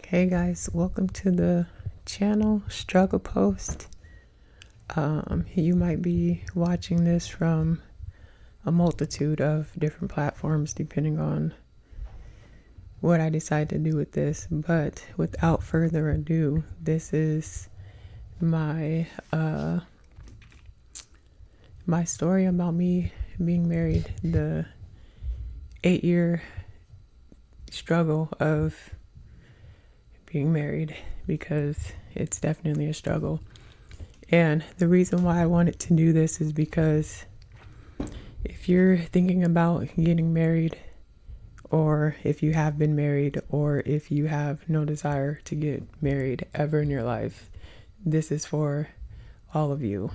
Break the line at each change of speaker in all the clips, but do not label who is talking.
Hey guys, welcome to the channel Struggle Post. You might be watching this from a multitude of different platforms depending on what I decide to do with this, but without further ado, this is my my story about me being married, the 8-year struggle of being married, because it's definitely a struggle. And the reason why I wanted to do this is because if you're thinking about getting married, or if you have been married, or if you have no desire to get married ever in your life, this is for all of you.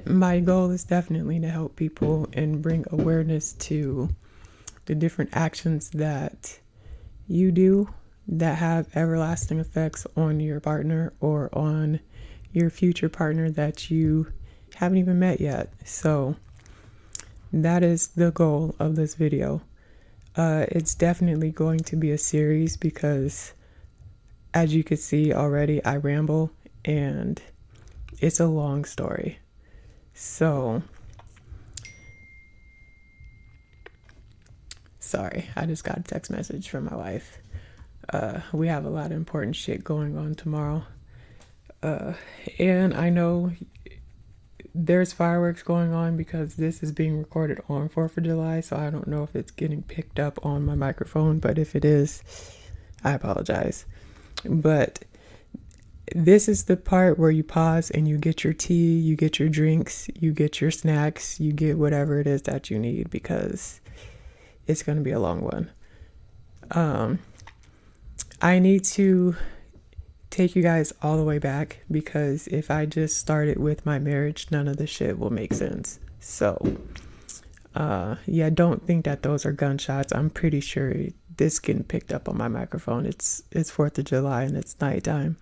My goal is definitely to help people and bring awareness to the different actions that you do that have everlasting effects on your partner or on your future partner that you haven't even met yet. So that is the goal of this video. It's definitely going to be a series because, as you can see already, I ramble and it's a long story. So sorry, I just got a text message from my wife. We have a lot of important shit going on tomorrow. And I know there's fireworks going on because this is being recorded on 4th of July, so I don't know if it's getting picked up on my microphone, but if it is, I apologize. But this is the part where you pause and you get your tea, you get your drinks, you get your snacks, you get whatever it is that you need, because it's going to be a long one. I need to take you guys all the way back, because if I just started with my marriage, none of the shit will make sense. So, yeah, don't think that those are gunshots. I'm pretty sure this getting picked up on my microphone. It's 4th of July and it's nighttime.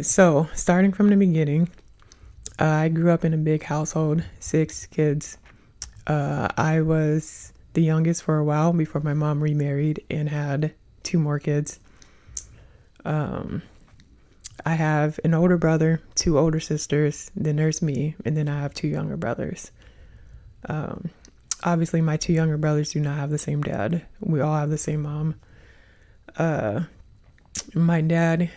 So, starting from the beginning, I grew up in a big household, 6 kids. I was the youngest for a while before my mom remarried and had 2 more kids. I have an older brother, 2 older sisters, then there's me, and then I have 2 younger brothers. Obviously, my 2 younger brothers do not have the same dad. We all have the same mom. My dad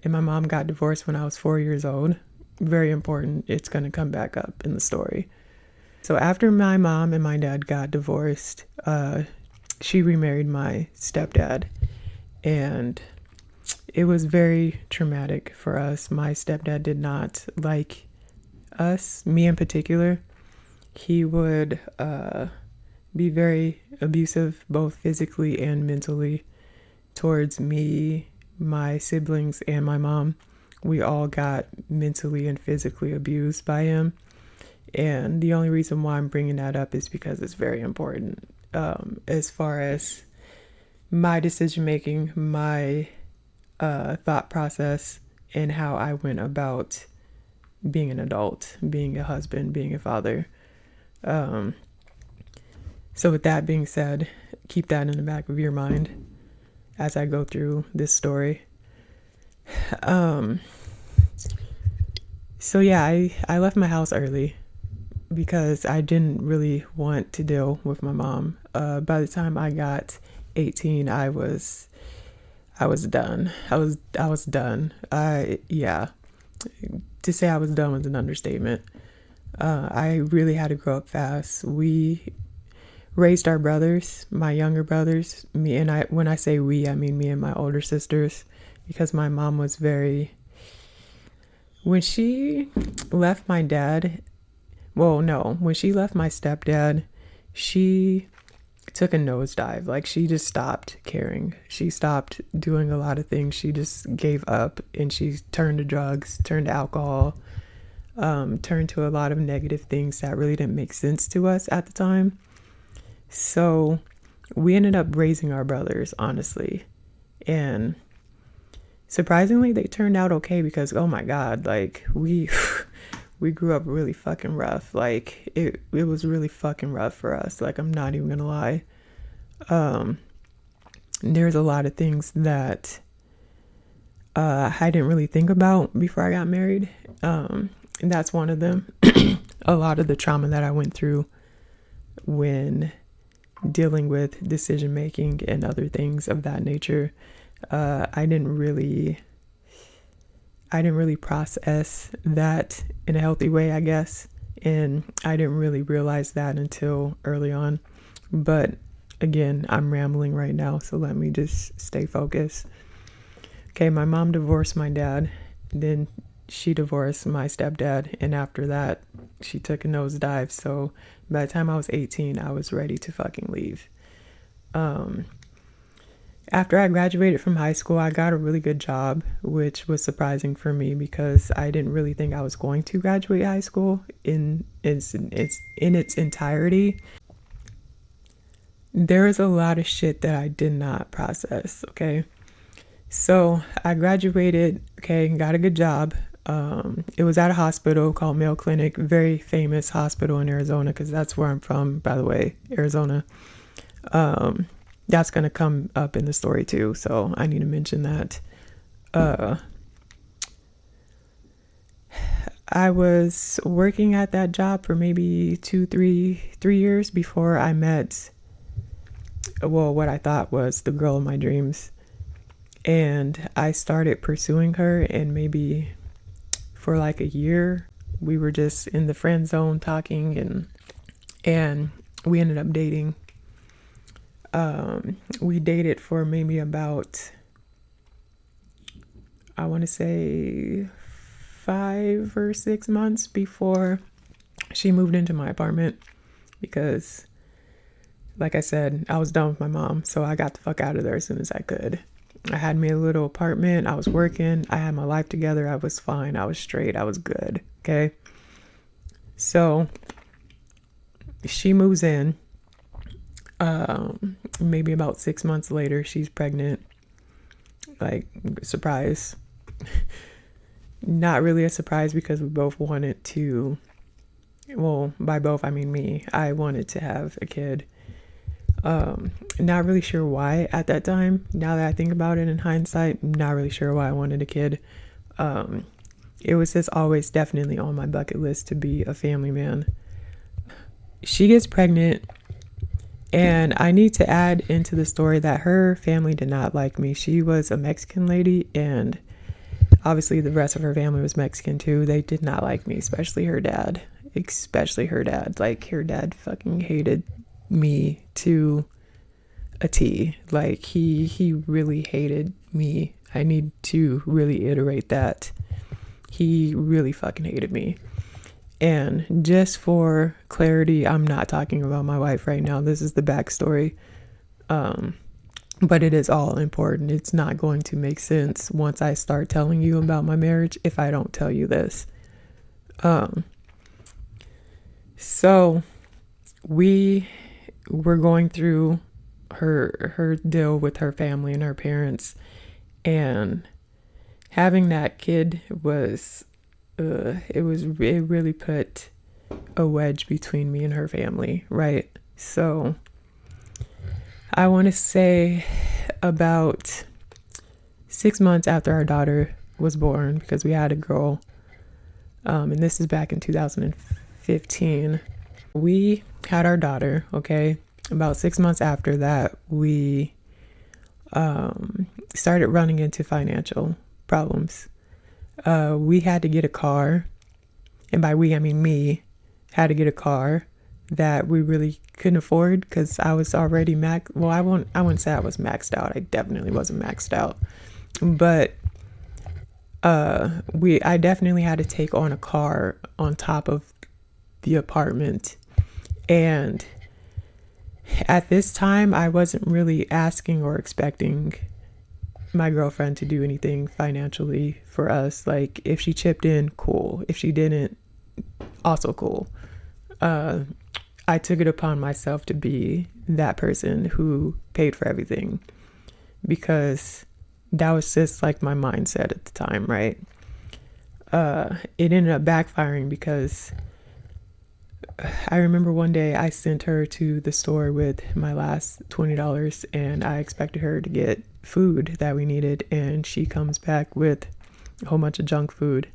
and my mom got divorced when I was 4 years old. Very important. It's going to come back up in the story. So after my mom and my dad got divorced, she remarried my stepdad, and it was very traumatic for us. My stepdad did not like us, me in particular. He would be very abusive, both physically and mentally, towards me, my siblings, and my mom. We all got mentally and physically abused by him. And the only reason why I'm bringing that up is because it's very important. As far as my decision making, my thought process, and how I went about being an adult, being a husband, being a father. So with that being said, keep that in the back of your mind as I go through this story. So yeah, I left my house early because I didn't really want to deal with my mom. By the time I got 18, I was done. I was done. Yeah. To say I was done was an understatement. I really had to grow up fast. We raised our brothers, my younger brothers, me and I. When I say we, I mean me and my older sisters, because my mom was very. When she left my dad, when she left my stepdad, she took a nosedive. Like, she just stopped caring. She stopped doing a lot of things. She just gave up, and she turned to drugs, turned to alcohol, turned to a lot of negative things that really didn't make sense to us at the time. So we ended up raising our brothers, honestly. And surprisingly, they turned out okay, because, oh my God, like, we grew up really fucking rough. Like, it was really fucking rough for us. Like, I'm not even gonna lie. There's a lot of things that I didn't really think about before I got married. And that's one of them. A lot of the trauma that I went through when dealing with decision making and other things of that nature, I didn't really process that in a healthy way, I guess. And I didn't really realize that until early on. But again, I'm rambling right now, so let me just stay focused. Okay, my mom divorced my dad, then she divorced my stepdad, and after that, she took a nosedive. So by the time I was 18, I was ready to fucking leave. After I graduated from high school, I got a really good job, which was surprising for me because I didn't really think I was going to graduate high school in its entirety. There is a lot of shit that I did not process, okay? So I graduated, okay, got a good job. It was at a hospital called Mayo Clinic, very famous hospital in Arizona, because that's where I'm from, by the way, Arizona. That's going to come up in the story too, so I need to mention that. I was working at that job for maybe 3 years before I met, well, what I thought was the girl of my dreams. And I started pursuing her, and maybe for like a year, we were just in the friend zone talking, and we ended up dating. We dated for maybe about, I want to say 5 or 6 months before she moved into my apartment, because like I said, I was done with my mom, so I got the fuck out of there as soon as I could. I had me a little apartment. I was working. I had my life together. I was fine. I was straight. I was good. Okay. So she moves in. Maybe about 6 months later, she's pregnant. Like, surprise. Not really a surprise because we both wanted to, well, by both, I mean me. I wanted to have a kid. Not really sure why at that time. Now that I think about it in hindsight, not really sure why I wanted a kid. It was just always definitely on my bucket list to be a family man. She gets pregnant, and I need to add into the story that her family did not like me. She was a Mexican lady, and obviously the rest of her family was Mexican too. They did not like me, especially her dad. Like, her dad fucking hated me to a T. Like, he really hated me. I need to really iterate that. He really fucking hated me. And just for clarity, I'm not talking about my wife right now. This is the backstory. But it is all important. It's not going to make sense once I start telling you about my marriage if I don't tell you this. So we were going through her deal with her family and her parents, and having that kid was it really put a wedge between me and her family, right? So I want to say about 6 months after our daughter was born, because we had a girl, and this is back in 2015, we had our daughter. Okay, about 6 months after that, we started running into financial problems. We had to get a car, and by we I mean me, had to get a car that we really couldn't afford, because I was already I wouldn't say I was maxed out. I definitely wasn't maxed out, but I definitely had to take on a car on top of the apartment. And at this time, I wasn't really asking or expecting my girlfriend to do anything financially for us. Like, if she chipped in, cool. If she didn't, also cool. I took it upon myself to be that person who paid for everything, because that was just like my mindset at the time, right? It ended up backfiring because I remember one day I sent her to the store with my last $20 and I expected her to get food that we needed, and she comes back with a whole bunch of junk food.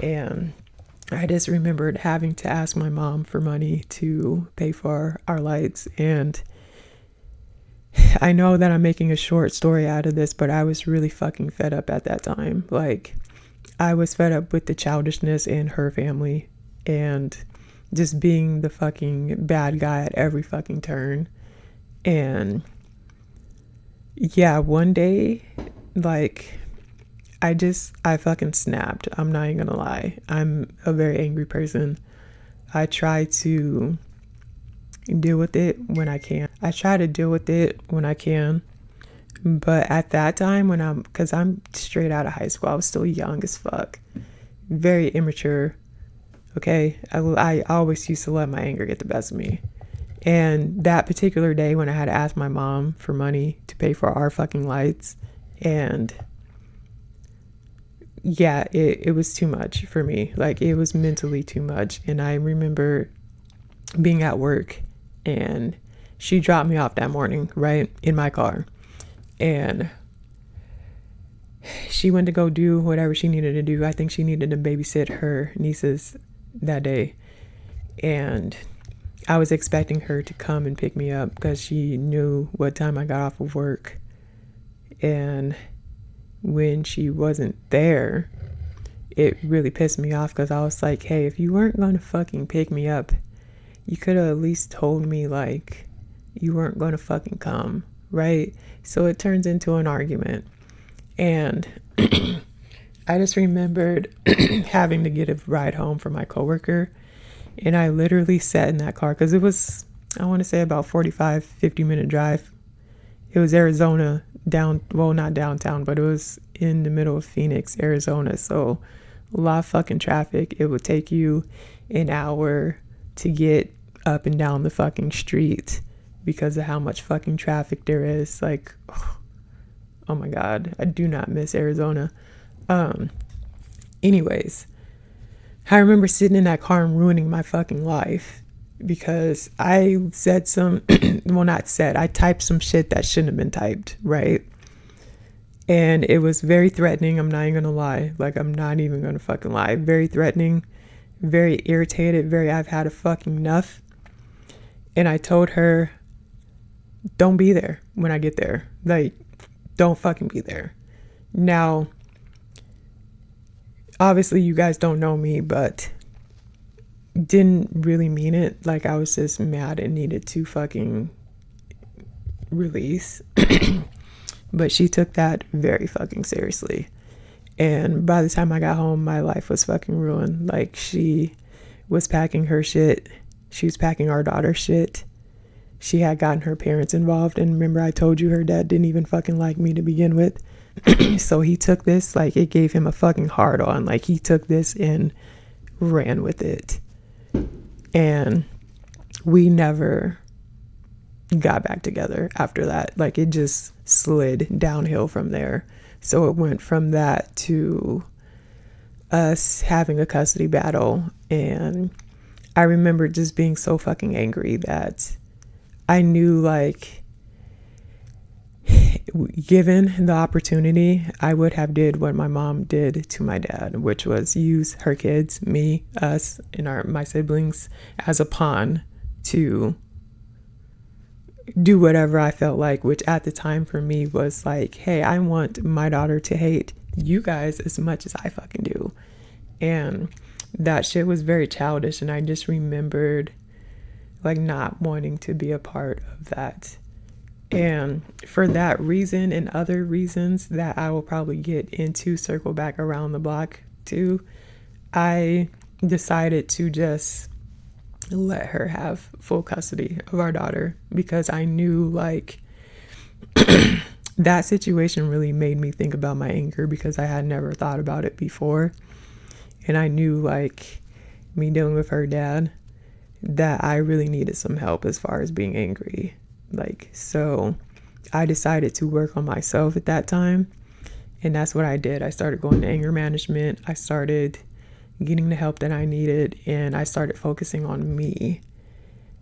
And I just remembered having to ask my mom for money to pay for our lights. And I know that I'm making a short story out of this, but I was really fucking fed up at that time. Like, I was fed up with the childishness in her family and just being the fucking bad guy at every fucking turn. And yeah, one day, like, I fucking snapped. I'm not even gonna lie. I'm a very angry person. I try to deal with it when I can. But at that time, because I'm straight out of high school, I was still young as fuck, very immature. Okay, I always used to let my anger get the best of me. And that particular day when I had to ask my mom for money to pay for our fucking lights, and yeah, it was too much for me. Like, it was mentally too much. And I remember being at work and she dropped me off that morning, right, in my car. And she went to go do whatever she needed to do. I think she needed to babysit her nieces that day. And I was expecting her to come and pick me up because she knew what time I got off of work. And when she wasn't there, it really pissed me off because I was like, hey, if you weren't going to fucking pick me up, you could have at least told me, like, you weren't going to fucking come, right? So it turns into an argument. And I just remembered having to get a ride home from my coworker. And I literally sat in that car because it was, I want to say, about 50-minute drive. It was Arizona, not downtown, but it was in the middle of Phoenix, Arizona. So a lot of fucking traffic. It would take you an hour to get up and down the fucking street because of how much fucking traffic there is. Like, oh my God, I do not miss Arizona. Anyways, I remember sitting in that car and ruining my fucking life because I said I typed some shit that shouldn't have been typed, right? And it was very threatening. I'm not even gonna lie. Like, I'm not even gonna fucking lie. Very threatening, very irritated, I've had a fucking enough. And I told her, don't be there when I get there. Like, don't fucking be there. Now, obviously you guys don't know me, but didn't really mean it. Like, I was just mad and needed to fucking release. But she took that very fucking seriously. And by the time I got home, my life was fucking ruined. Like, she was packing her shit. She was packing our daughter's shit. She had gotten her parents involved. And remember, I told you her dad didn't even fucking like me to begin with. So he took this, like, it gave him a fucking hard on. Like, he took this and ran with it. And we never got back together after that. Like, it just slid downhill from there. So it went from that to us having a custody battle. And I remember just being so fucking angry that I knew, like, given the opportunity, I would have did what my mom did to my dad, which was use her kids, me, us, and my siblings as a pawn to do whatever I felt like, which at the time for me was like, hey, I want my daughter to hate you guys as much as I fucking do. And that shit was very childish. And I just remembered, like, not wanting to be a part of that. And for that reason and other reasons that I will probably get into, circle back around the block too, I decided to just let her have full custody of our daughter, because I knew, like, that situation really made me think about my anger, because I had never thought about it before. And I knew, like, me dealing with her dad, that I really needed some help as far as being angry. Like, so I decided to work on myself at that time. And that's what I did. I started going to anger management. I started getting the help that I needed, and I started focusing on me.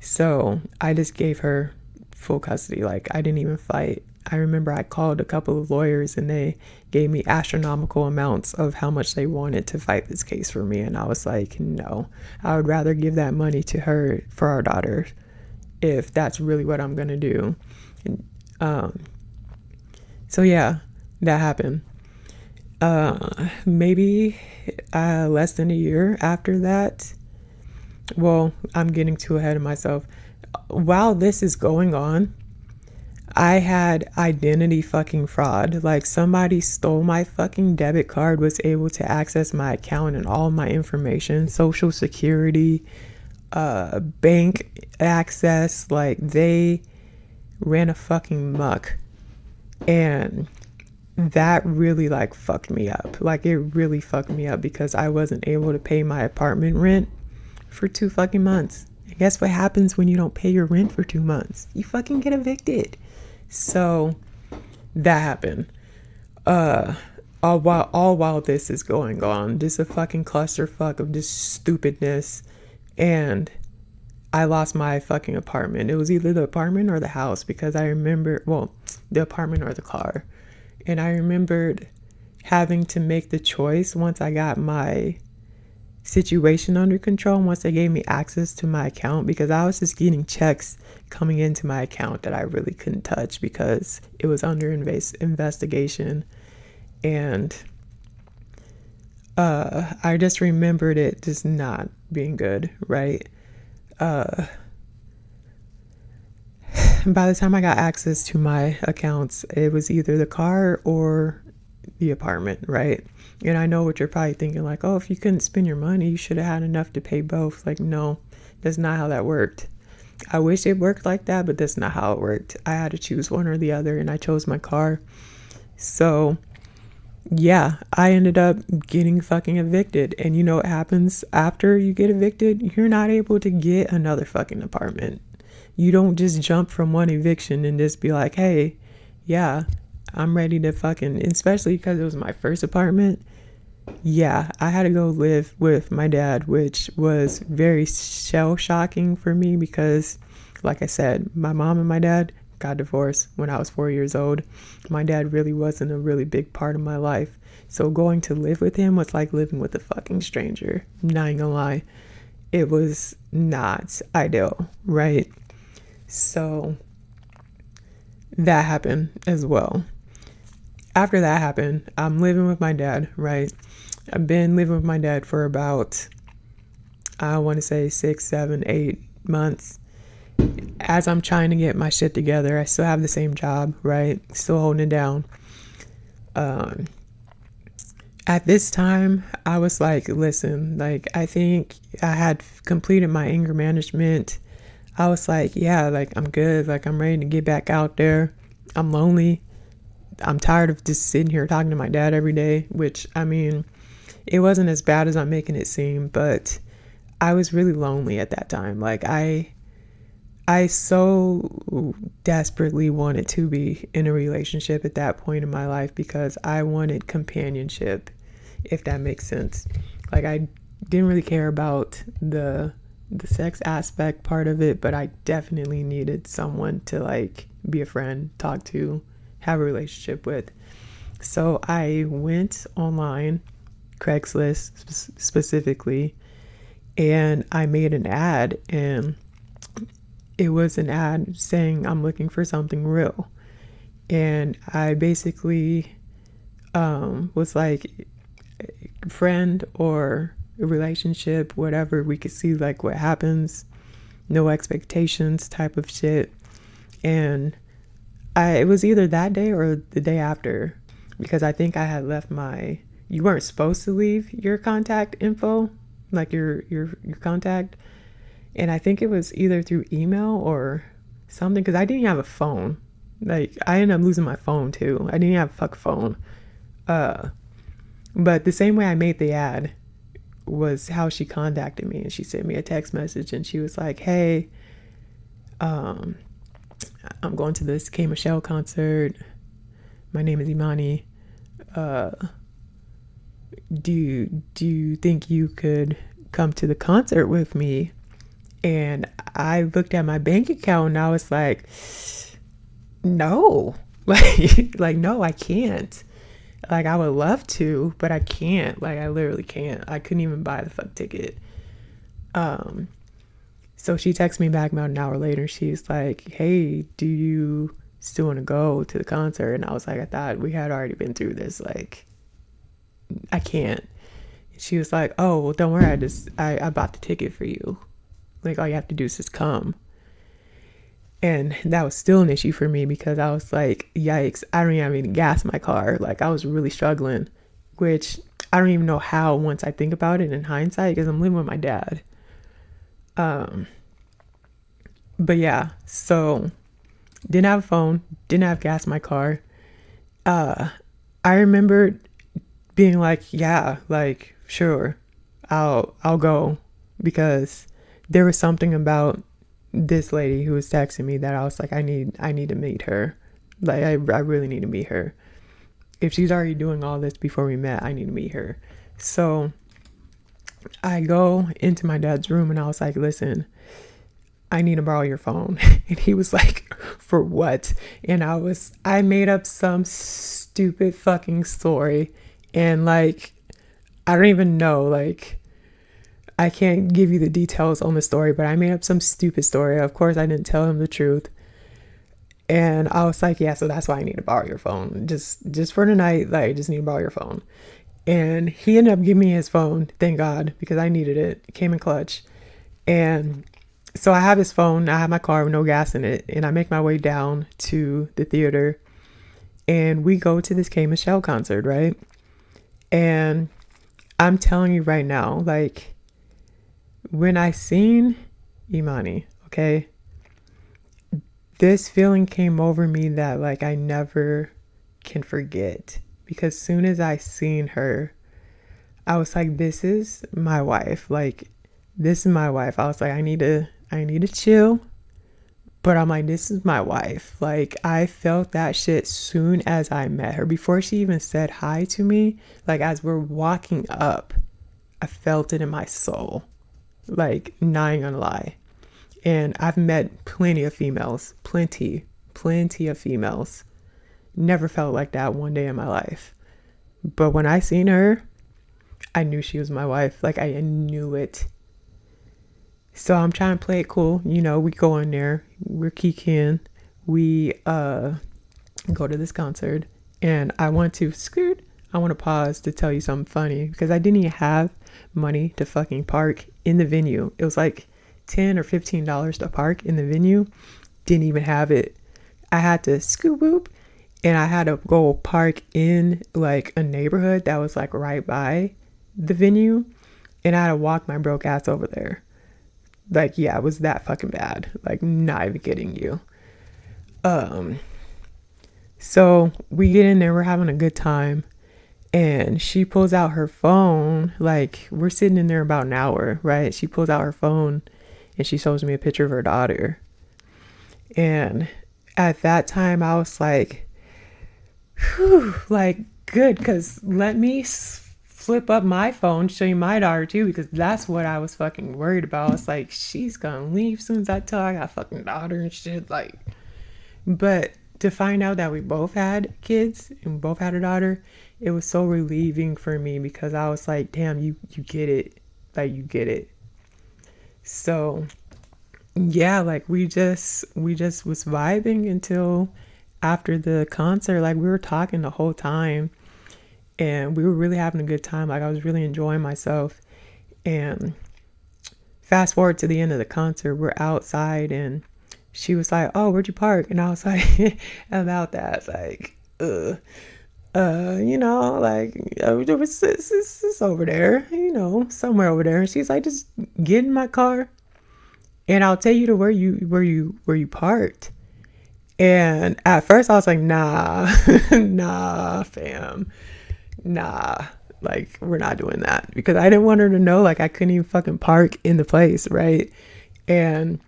So I just gave her full custody. Like, I didn't even fight. I remember I called a couple of lawyers and they gave me astronomical amounts of how much they wanted to fight this case for me. And I was like, no, I would rather give that money to her for our daughter if that's really what I'm going to do. And, so yeah, that happened. Maybe less than a year after that. Well, I'm getting too ahead of myself. While this is going on, I had identity fucking fraud. Like, somebody stole my fucking debit card, was able to access my account and all my information, social security, bank access. Like, they ran a fucking muck. And that really like fucked me up. Like, it really fucked me up because I wasn't able to pay my apartment rent for 2 fucking months. And guess what happens when you don't pay your rent for 2 months? You fucking get evicted. So that happened. All while this is going on, just a fucking clusterfuck of just stupidness. And I lost my fucking apartment. It was either the apartment or the house, because I remember, well, the apartment or the car. And I remembered having to make the choice once I got my situation under control, once they gave me access to my account, because I was just getting checks coming into my account that I really couldn't touch because it was under investigation. And I just remembered it just not being good, right? By the time I got access to my accounts, it was either the car or the apartment, right? And I know what you're probably thinking, like, oh, if you couldn't spend your money, you should have had enough to pay both. Like, no, that's not how that worked. I wish it worked like that, but that's not how it worked. I had to choose one or the other, and I chose my car. So yeah, I ended up getting fucking evicted. And you know what happens after you get evicted? You're not able to get another fucking apartment. You don't just jump from one eviction and just be like, hey, yeah, I'm ready to fucking, especially because it was my first apartment. Yeah, I had to go live with my dad, which was very shell shocking for me because, like I said, my mom and my dad got divorced when I was 4 years old. My dad really wasn't a really big part of my life. So going to live with him was like living with a fucking stranger. I'm not even gonna lie. It was not ideal, right? So that happened as well. After that happened, I'm living with my dad, right? I've been living with my dad for about, I want to say 6, 7, 8 months. As I'm trying to get my shit together, I still have the same job, right? Still holding it down. At this time, I was like, listen, like, I think I had completed my anger management. I was like, yeah, like, I'm good. Like, I'm ready to get back out there. I'm lonely. I'm tired of just sitting here talking to my dad every day, which, I mean, it wasn't as bad as I'm making it seem, but I was really lonely at that time. Like, I so desperately wanted to be in a relationship at that point in my life because I wanted companionship, if that makes sense. Like, I didn't really care about the sex aspect part of it, but I definitely needed someone to like be a friend, talk to, have a relationship with. So I went online, Craigslist specifically, and I made an ad, and it was an ad saying I'm looking for something real. And I basically was like, friend or a relationship, whatever, we could see like what happens, no expectations type of shit. And it was either that day or the day after, because I think I had left you weren't supposed to leave your contact info, like your contact. And I think it was either through email or something, because I didn't have a phone. Like, I ended up losing my phone too. I didn't have a fuck phone. But the same way I made the ad was how she contacted me. And she sent me a text message and she was like, hey, I'm going to this K Michelle concert. My name is Imani. do you think you could come to the concert with me? And I looked at my bank account and I was like, no. Like no, I can't. Like I would love to, but I can't. Like I literally can't. I couldn't even buy the fuck ticket. Um so she texted me back about an hour later. She's like, "Hey, do you still want to go to the concert?" And I was like, "I thought we had already been through this. Like I can't." She was like, "Oh, well, don't worry. I bought the ticket for you. Like all you have to do is just come." And that was still an issue for me because I was like, yikes, I don't even have any gas in my car. Like I was really struggling, which I don't even know how once I think about it in hindsight because I'm living with my dad. Um, but yeah, so didn't have a phone, didn't have gas in my car. Uh, I remember being like, yeah, like sure, I'll go because there was something about this lady who was texting me that I was like, I need to meet her. Like I really need to meet her. If she's already doing all this before we met, I need to meet her. So I go into my dad's room and I was like, listen, I need to borrow your phone. And he was like, for what? And I made up some stupid fucking story. And like, I don't even know, like, I can't give you the details on the story, but I made up some stupid story. Of course, I didn't tell him the truth. And I was like, yeah, so that's why I need to borrow your phone. Just for tonight, like, I just need to borrow your phone. And he ended up giving me his phone, thank God, because I needed it. It came in clutch. And so I have his phone. I have my car with no gas in it. And I make my way down to the theater. And we go to this K Michelle concert, right? And I'm telling you right now, like, when I seen Imani, okay, this feeling came over me that like I never can forget. Because soon as I seen her, I was like, this is my wife. Like, this is my wife. I was like, I need to chill. But I'm like, this is my wife. Like, I felt that shit soon as I met her. Before she even said hi to me, like as we're walking up, I felt it in my soul. Like, not even gonna lie. And I've met plenty of females. Plenty of females. Never felt like that one day in my life. But when I seen her, I knew she was my wife. Like, I knew it. So I'm trying to play it cool. You know, we go in there. We're kikiing. We go to this concert. And I want to pause to tell you something funny. Because I didn't even have money to fucking park in the venue. It was like $10 or $15 to park in the venue. Didn't even have it. I had to scoot whoop. And I had to go park in like a neighborhood that was like right by the venue. And I had to walk my broke ass over there. Like, yeah, it was that fucking bad. Like, not even kidding you. So we get in there, we're having a good time. And she pulls out her phone. Like, we're sitting in there about an hour, right? She pulls out her phone and she shows me a picture of her daughter. And at that time, I was like, whew, like, good, because let me flip up my phone, show you my daughter too, because that's what I was fucking worried about. It's like, she's gonna leave as soon as I tell her I got a fucking daughter and shit. Like, but to find out that we both had kids and both had a daughter, it was so relieving for me because I was like, damn, you get it. Like, you get it. So yeah, like we just was vibing until after the concert. Like, we were talking the whole time and we were really having a good time. Like, I was really enjoying myself. And fast forward to the end of the concert, we're outside and she was like, oh, where'd you park? And I was like, about that, like, you know, like, it's over there, you know, somewhere over there. And she's like, just get in my car and I'll take you to where you parked. And at first I was like, nah, nah, fam, nah, like, we're not doing that, because I didn't want her to know, like, I couldn't even fucking park in the place, right? And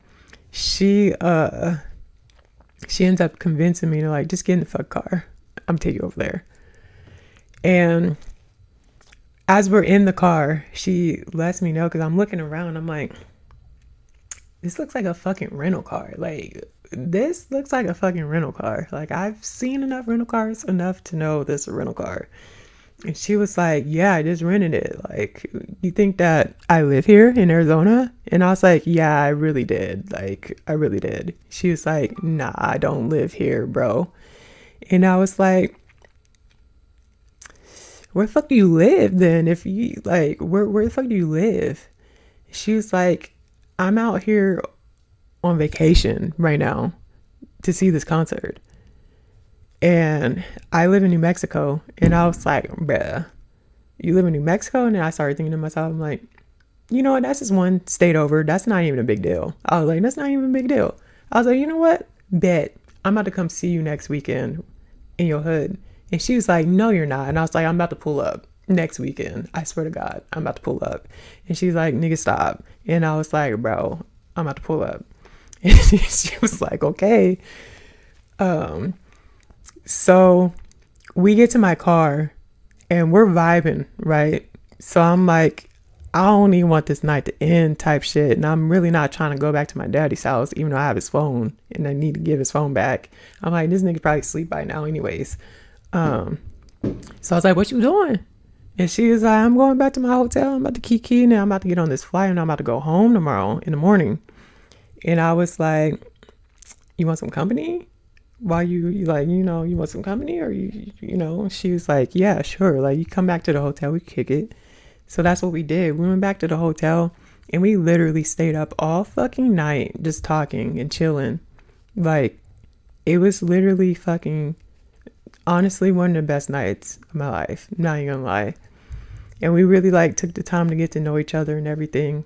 she ends up convincing me to, like, just get in the fuck car. I'm taking you over there. And as we're in the car, she lets me know because I'm looking around. I'm like, this looks like a fucking rental car. Like, this looks like a fucking rental car. Like, I've seen enough rental cars enough to know this is a rental car. And she was like, yeah, I just rented it. Like, you think that I live here in Arizona? And I was like, yeah, I really did. Like, I really did. She was like, nah, I don't live here, bro. And I was like, where the fuck do you live then? If you, like, where the fuck do you live? She was like, I'm out here on vacation right now to see this concert. And I live in New Mexico. And I was like, bruh, you live in New Mexico? And then I started thinking to myself, I'm like, you know what? That's just one state over. That's not even a big deal. I was like, that's not even a big deal. I was like, you know what? Bet. I'm about to come see you next weekend in your hood. And she was like, no, you're not. And I was like, I'm about to pull up next weekend. I swear to God, I'm about to pull up. And she's like, nigga, stop. And I was like, bro, I'm about to pull up. And she was like, okay. So we get to my car and we're vibing, right? So I'm like, I don't even want this night to end type shit. And I'm really not trying to go back to my daddy's house, even though I have his phone and I need to give his phone back. I'm like, this nigga probably sleep by now anyways. So I was like, what you doing? And she was like, I'm going back to my hotel. I'm about to key and I'm about to get on this flight and I'm about to go home tomorrow in the morning. And I was like, you want some company? Why you like, you know, you want some company or you know, she was like, yeah, sure. Like, you come back to the hotel, we kick it. So that's what we did. We went back to the hotel and we literally stayed up all fucking night just talking and chilling. Like, it was literally fucking, honestly, one of the best nights of my life. I'm not even gonna lie. And we really like took the time to get to know each other and everything.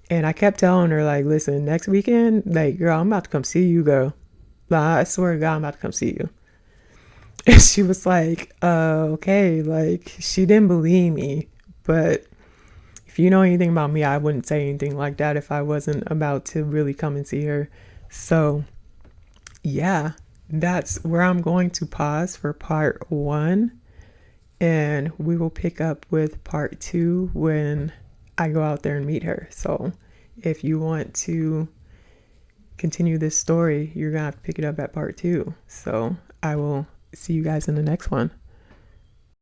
And I kept telling her, like, listen, next weekend, like, girl, I'm about to come see you, girl. Like, I swear to God, I'm about to come see you. And she was like, okay. Like, she didn't believe me. But if you know anything about me, I wouldn't say anything like that if I wasn't about to really come and see her. So, yeah, that's where I'm going to pause for part 1. And we will pick up with part 2 when I go out there and meet her. So if you want to continue this story, you're going to have to pick it up at part 2. So I will see you guys in the next one.